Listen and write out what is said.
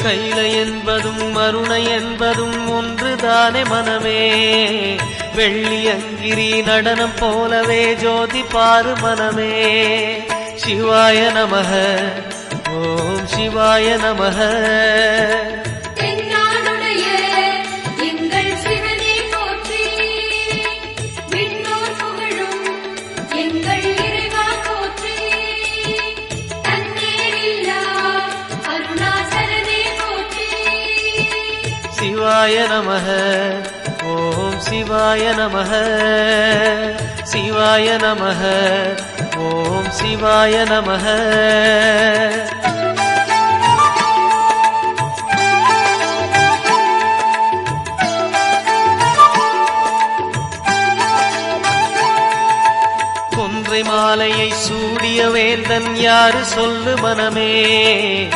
கைலை என்பதும் மருணை என்பதும் ஒன்றுதானே மனமே. வெள்ளியங்கிரி நடனம் போலவே ஜோதி பாரு மனமே. சிவாய நமக ஓம் சிவாய நமக. சிவாய நமக ஓம் சிவாய நமக. சிவாய நமக ஓம் சிவாய நமக. கொன்றை மாலையை சூடிய வேந்தன் யாரு சொல்லு மனமே.